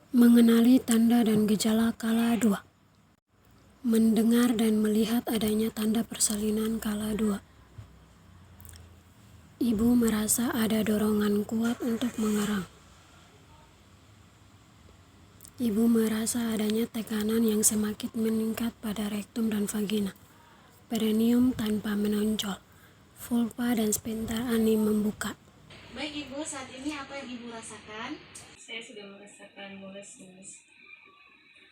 Mengenali tanda dan gejala kala 2. Mendengar dan melihat adanya tanda persalinan kala 2. Ibu merasa ada dorongan kuat untuk mengerang. Ibu merasa adanya tekanan yang semakin meningkat pada rektum dan vagina. Perineum tanpa menonjol. Vulva dan sphincter ani membuka. Baik Ibu, saat ini apa yang Ibu rasakan? Saya sudah merasakan mules-mules.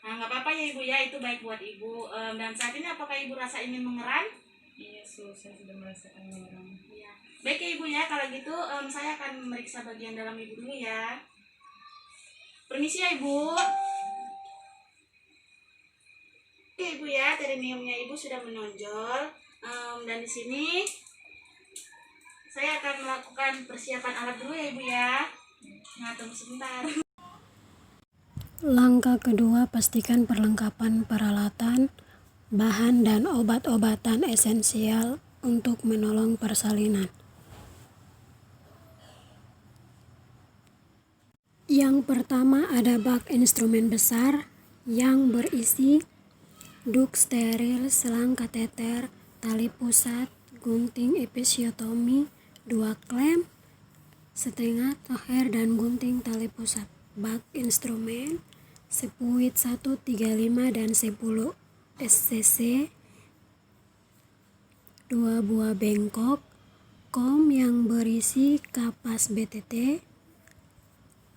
Nah, nggak apa-apa ya Ibu ya, itu baik buat Ibu. Dan saat ini apakah Ibu rasa ingin mengeram? Iya, saya sudah merasakan merem. Iya. Baik ya Ibu ya, kalau gitu saya akan memeriksa bagian dalam Ibu dulu ya. Permisi ya Ibu. Oke Ibu ya, perineumnya Ibu sudah menonjol. Dan di sini saya akan melakukan persiapan alat dulu ya Ibu ya. Nah, tunggu sebentar. Langkah kedua, pastikan perlengkapan peralatan, bahan dan obat-obatan esensial untuk menolong persalinan. Yang pertama ada bak instrumen besar yang berisi duk steril, selang kateter, tali pusat, gunting episiotomi, 2 klem, setengah toher dan gunting tali pusat. Bak instrumen, sepuit 135 dan 10 SCC, 2 buah bengkok, kom yang berisi kapas BTT,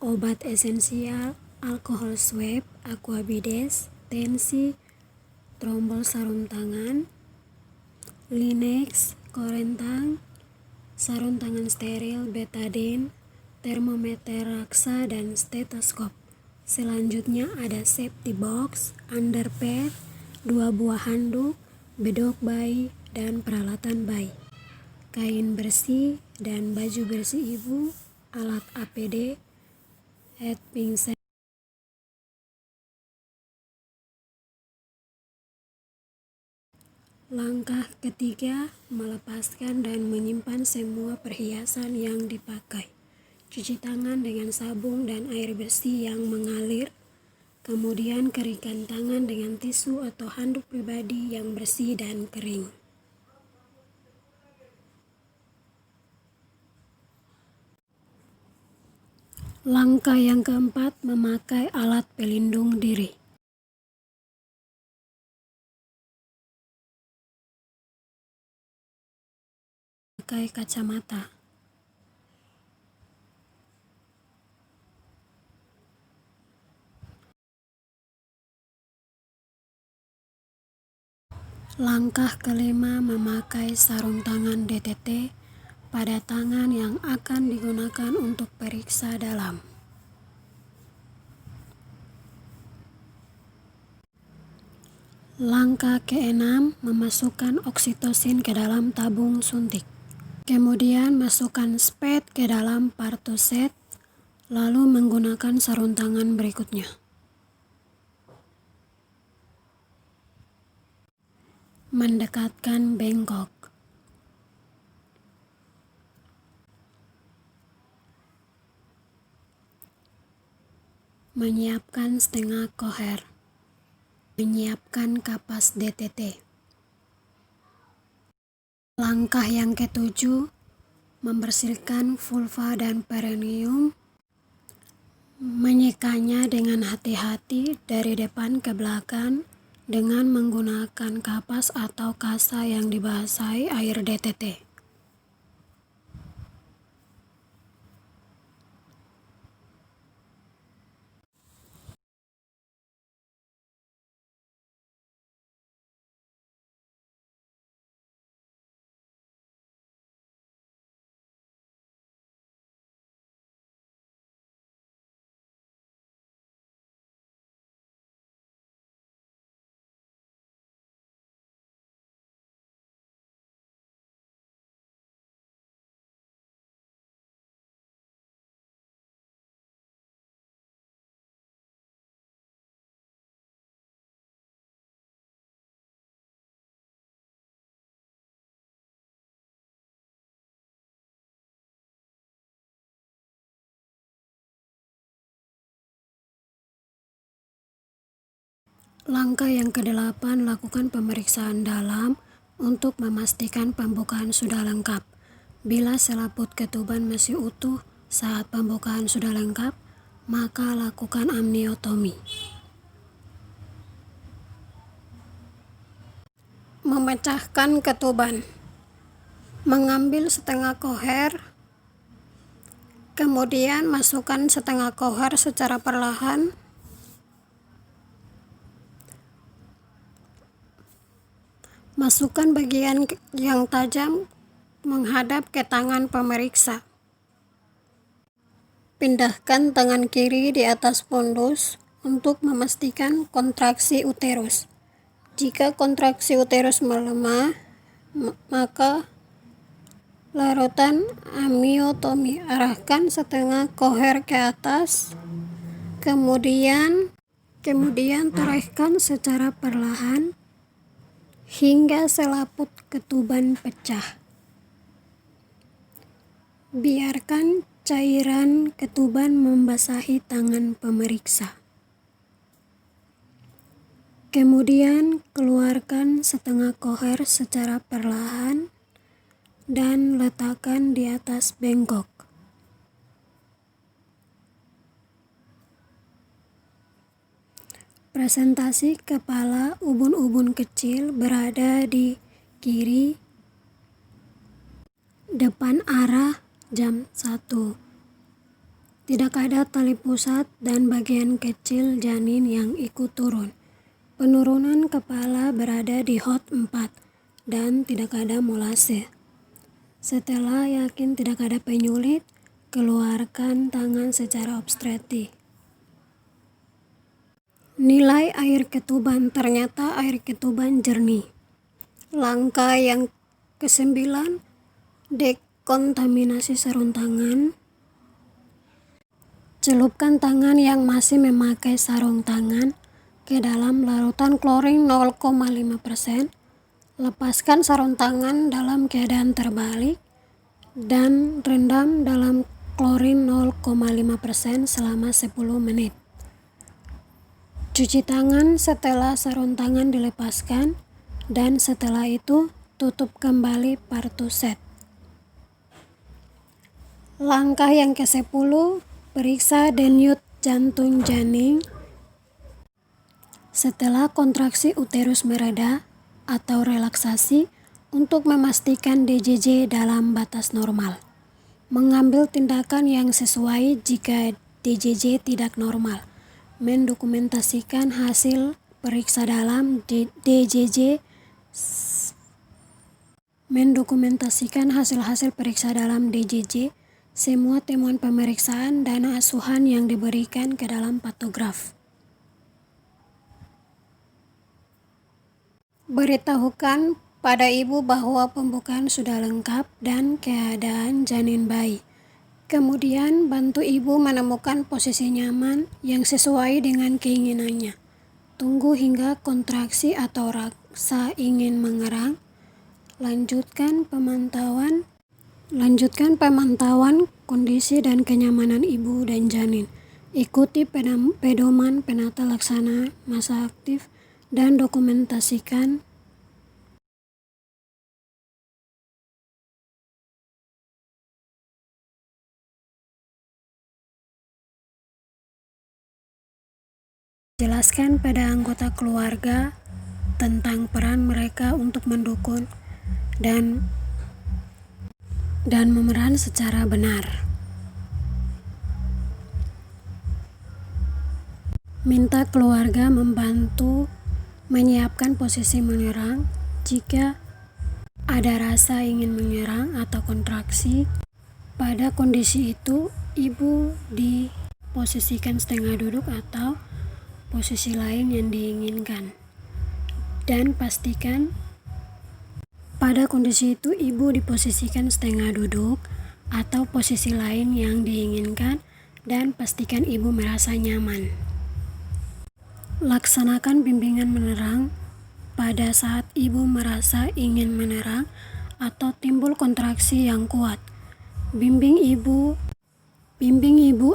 obat esensial, alkohol swab, aquabides, tensi, trombol sarung tangan, Linex, korentang, sarung tangan steril, betadine, termometer raksa, dan stetoskop. Selanjutnya ada safety box, underpad, 2 buah handuk, bedok bayi, dan peralatan bayi. Kain bersih dan baju bersih ibu, alat APD, head pincel. Langkah ketiga, melepaskan dan menyimpan semua perhiasan yang dipakai. Cuci tangan dengan sabun dan air bersih yang mengalir. Kemudian keringkan tangan dengan tisu atau handuk pribadi yang bersih dan kering. Langkah yang keempat, memakai alat pelindung diri. Pakai kacamata. Langkah kelima, memakai sarung tangan DTT pada tangan yang akan digunakan untuk periksa dalam. Langkah keenam, memasukkan oksitosin ke dalam tabung suntik. Kemudian masukkan spet ke dalam partoset, lalu menggunakan sarung tangan berikutnya. Mendekatkan bengkok. Menyiapkan setengah koher. Menyiapkan kapas DTT. Langkah yang ketujuh, membersihkan vulva dan perineum, menyekanya dengan hati-hati dari depan ke belakang dengan menggunakan kapas atau kasa yang dibasahi air DTT. Langkah yang ke-8, lakukan pemeriksaan dalam untuk memastikan pembukaan sudah lengkap. Bila selaput ketuban masih utuh saat pembukaan sudah lengkap, maka lakukan amniotomi. Memecahkan ketuban. Mengambil setengah koher, kemudian masukkan setengah koher secara perlahan. Masukkan bagian yang tajam menghadap ke tangan pemeriksa. Pindahkan tangan kiri di atas pondus untuk memastikan kontraksi uterus. Jika kontraksi uterus melemah, maka larutan amniotomi. Arahkan setengah koher ke atas, kemudian torehkan secara perlahan hingga selaput ketuban pecah. Biarkan cairan ketuban membasahi tangan pemeriksa. Kemudian keluarkan setengah koher secara perlahan dan letakkan di atas bengkok. Presentasi kepala ubun-ubun kecil berada di kiri depan arah jam 1. Tidak ada tali pusat dan bagian kecil janin yang ikut turun. Penurunan kepala berada di HOT 4 dan tidak ada molase. Setelah yakin tidak ada penyulit, keluarkan tangan secara obstetrik. Nilai air ketuban, ternyata air ketuban jernih. Langkah yang ke-9, dekontaminasi sarung tangan. Celupkan tangan yang masih memakai sarung tangan ke dalam larutan klorin 0,5%. Lepaskan sarung tangan dalam keadaan terbalik dan rendam dalam klorin 0,5% selama 10 menit. Cuci tangan setelah sarung tangan dilepaskan dan setelah itu tutup kembali partuset. Langkah yang ke-10, periksa denyut jantung janin. Setelah kontraksi uterus mereda atau relaksasi untuk memastikan DJJ dalam batas normal. Mengambil tindakan yang sesuai jika DJJ tidak normal. Mendokumentasikan hasil periksa dalam DJJ. Mendokumentasikan hasil-hasil periksa dalam DJJ, semua temuan pemeriksaan dan asuhan yang diberikan ke dalam patograf. Beritahukan pada ibu bahwa pembukaan sudah lengkap dan keadaan janin bayi. Kemudian bantu ibu menemukan posisi nyaman yang sesuai dengan keinginannya. Tunggu hingga kontraksi atau rasa ingin mengerang. Lanjutkan pemantauan kondisi dan kenyamanan ibu dan janin. Ikuti pedoman penata laksana masa aktif dan dokumentasikan jelaskan pada anggota keluarga tentang peran mereka untuk mendukung dan memeran secara benar. Minta keluarga membantu menyiapkan posisi menyerang jika ada rasa ingin menyerang atau kontraksi. Pada kondisi itu, ibu diposisikan setengah duduk atau posisi lain yang diinginkan. Dan pastikan pada kondisi itu ibu diposisikan setengah duduk atau posisi lain yang diinginkan dan pastikan ibu merasa nyaman. Laksanakan bimbingan menerang pada saat ibu merasa ingin menerang atau timbul kontraksi yang kuat. Bimbing ibu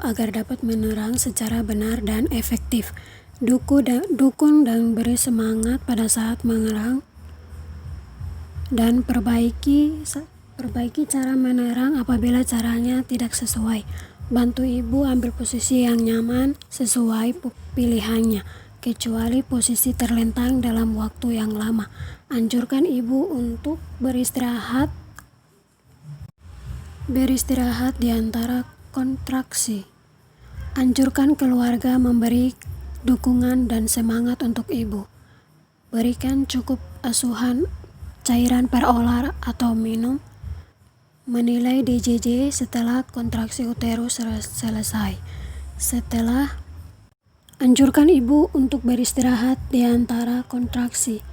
agar dapat menerang secara benar dan efektif. Dukung dan beri semangat pada saat menerang, dan perbaiki cara menerang apabila caranya tidak sesuai. Bantu ibu ambil posisi yang nyaman sesuai pilihannya, kecuali posisi terlentang dalam waktu yang lama. Anjurkan ibu untuk beristirahat di antara kontraksi. Anjurkan keluarga memberi dukungan dan semangat untuk ibu. Berikan cukup asuhan cairan peroral atau minum. Menilai DJJ setelah kontraksi uterus selesai. Anjurkan ibu untuk beristirahat di antara kontraksi.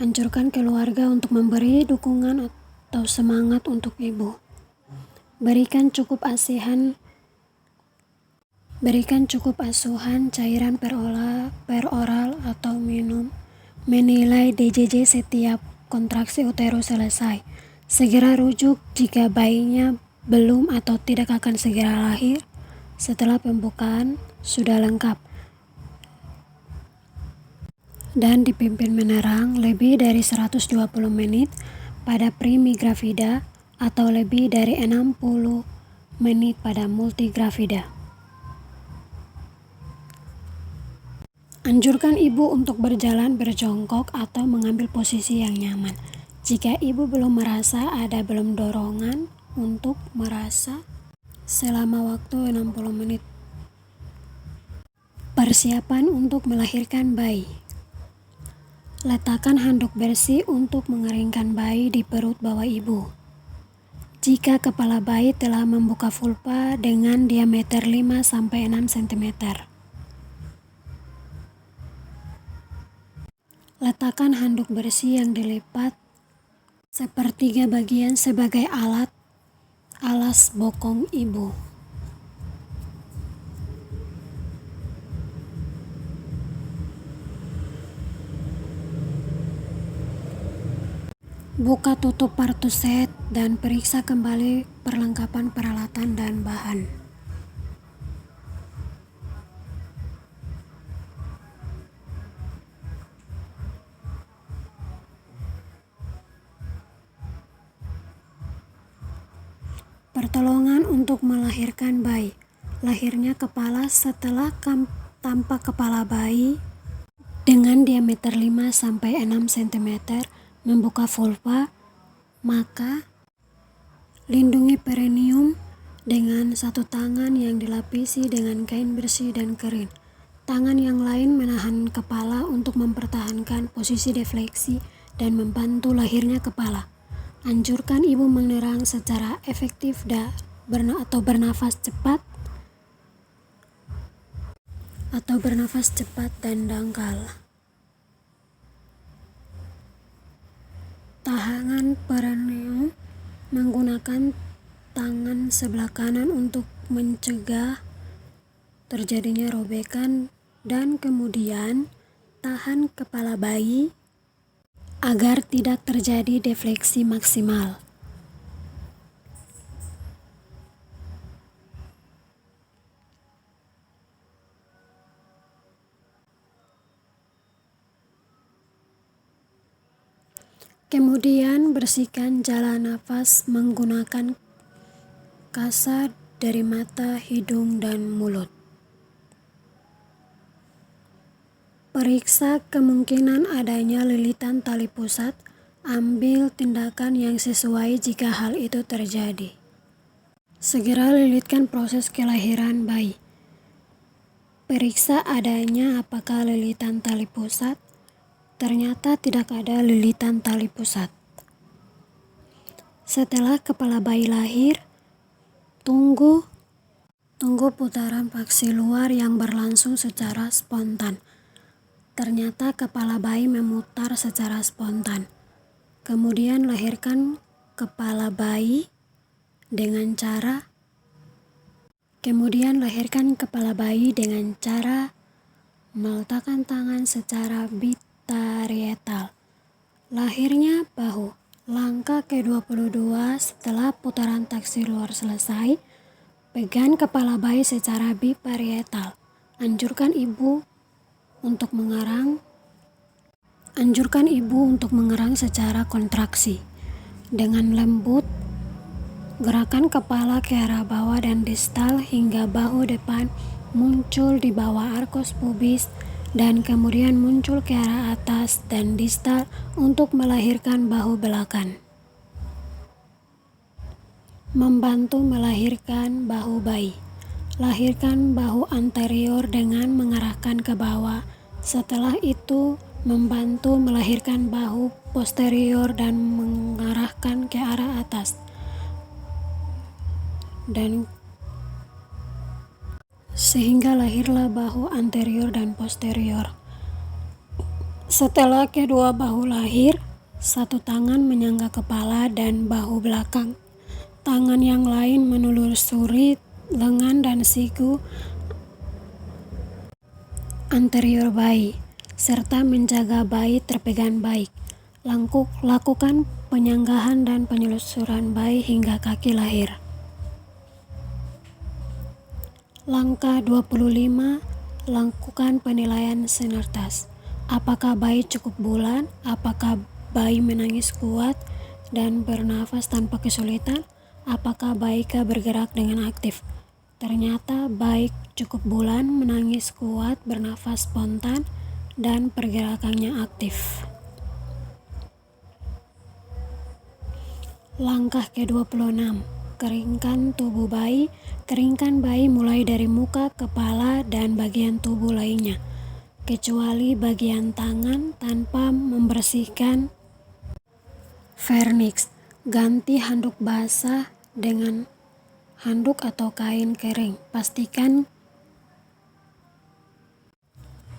Anjurkan keluarga untuk memberi dukungan atau semangat untuk ibu. Berikan cukup asuhan cairan peroral atau minum. Menilai DJJ setiap kontraksi uterus selesai. Segera rujuk jika bayinya belum atau tidak akan segera lahir setelah pembukaan sudah lengkap, dan dipimpin menerang lebih dari 120 menit pada primigravida atau lebih dari 60 menit pada multigravida. Anjurkan ibu untuk berjalan berjongkok atau mengambil posisi yang nyaman. Jika ibu belum merasa ada dorongan untuk merasa selama waktu 60 menit. Persiapan untuk melahirkan bayi. Letakkan handuk bersih untuk mengeringkan bayi di perut bawah ibu. Jika kepala bayi telah membuka vulva dengan diameter 5-6 cm. Letakkan handuk bersih yang dilipat sepertiga bagian sebagai alas bokong ibu. Buka tutup partuset dan periksa kembali perlengkapan peralatan dan bahan. Pertolongan untuk melahirkan bayi. Lahirnya kepala setelah tampak kepala bayi dengan diameter 5-6 cm membuka vulva, maka lindungi perineum dengan satu tangan yang dilapisi dengan kain bersih dan kering. Tangan yang lain menahan kepala untuk mempertahankan posisi defleksi dan membantu lahirnya kepala. Anjurkan ibu menerang secara efektif atau bernafas cepat dan dangkal. Tahanan perineum menggunakan tangan sebelah kanan untuk mencegah terjadinya robekan, dan kemudian tahan kepala bayi agar tidak terjadi defleksi maksimal. Kemudian bersihkan jalan nafas menggunakan kasa dari mata, hidung, dan mulut. Periksa kemungkinan adanya lilitan tali pusat. Ambil tindakan yang sesuai jika hal itu terjadi. Segera lilitkan proses kelahiran bayi. Periksa adanya apakah lilitan tali pusat. Ternyata tidak ada lilitan tali pusat. Setelah kepala bayi lahir, tunggu putaran paksi luar yang berlangsung secara spontan. Ternyata kepala bayi memutar secara spontan. Kemudian lahirkan kepala bayi dengan cara meletakkan tangan secara biparietal. Lahirnya bahu. Langkah ke-22 setelah putaran taksi luar selesai, pegang kepala bayi secara biparietal. Anjurkan ibu untuk mengerang. Anjurkan ibu untuk mengerang secara kontraksi. Dengan lembut, gerakan kepala ke arah bawah dan distal hingga bahu depan muncul di bawah arkos pubis dan kemudian muncul ke arah atas dan distal untuk melahirkan bahu belakang. Membantu melahirkan bahu bayi. Lahirkan bahu anterior dengan mengarahkan ke bawah. Setelah itu, membantu melahirkan bahu posterior dan mengarahkan ke arah atas. Dan sehingga lahirlah bahu anterior dan posterior. Setelah kedua bahu lahir, satu tangan menyangga kepala dan bahu belakang. Tangan yang lain menelusuri lengan dan siku anterior bayi, serta menjaga bayi terpegang baik. Lakukan penyanggahan dan penyelusuran bayi hingga kaki lahir. Langkah 25. Lakukan penilaian sinertas. Apakah bayi cukup bulan? Apakah bayi menangis kuat dan bernafas tanpa kesulitan? Apakah bayi bergerak dengan aktif? Ternyata bayi cukup bulan, menangis kuat, bernafas spontan, dan pergerakannya aktif. Langkah ke-26. Keringkan tubuh bayi. Keringkan bayi mulai dari muka, kepala, dan bagian tubuh lainnya, kecuali bagian tangan tanpa membersihkan vernix. Ganti handuk basah dengan handuk atau kain kering. Pastikan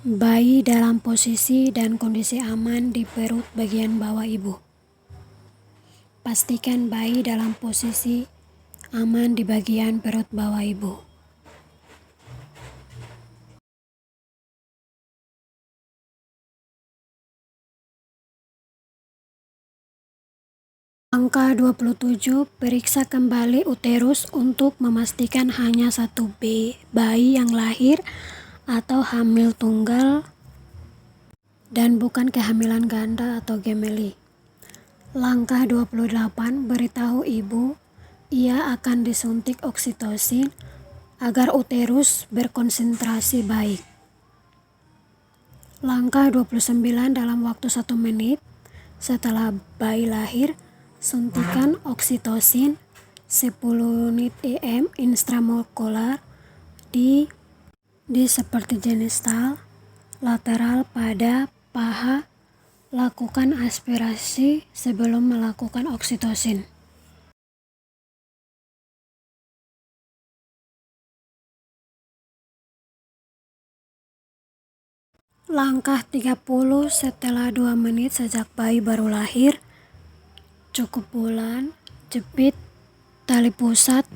bayi dalam posisi dan kondisi aman di perut bagian bawah ibu. Pastikan bayi dalam posisi aman di bagian perut bawah ibu. Angka 27. Periksa kembali uterus untuk memastikan hanya satu bayi yang lahir atau hamil tunggal dan bukan kehamilan ganda atau gemeli. Langkah 28. Beritahu ibu ia akan disuntik oksitosin agar uterus berkonsentrasi baik. Langkah 29. Dalam waktu 1 menit setelah bayi lahir, suntikan oksitosin 10 mg intramuskular di seperti genital, lateral pada paha. Lakukan aspirasi sebelum melakukan oksitosin. Langkah 30. Setelah 2 menit sejak bayi baru lahir, cukup bulan, jepit tali pusat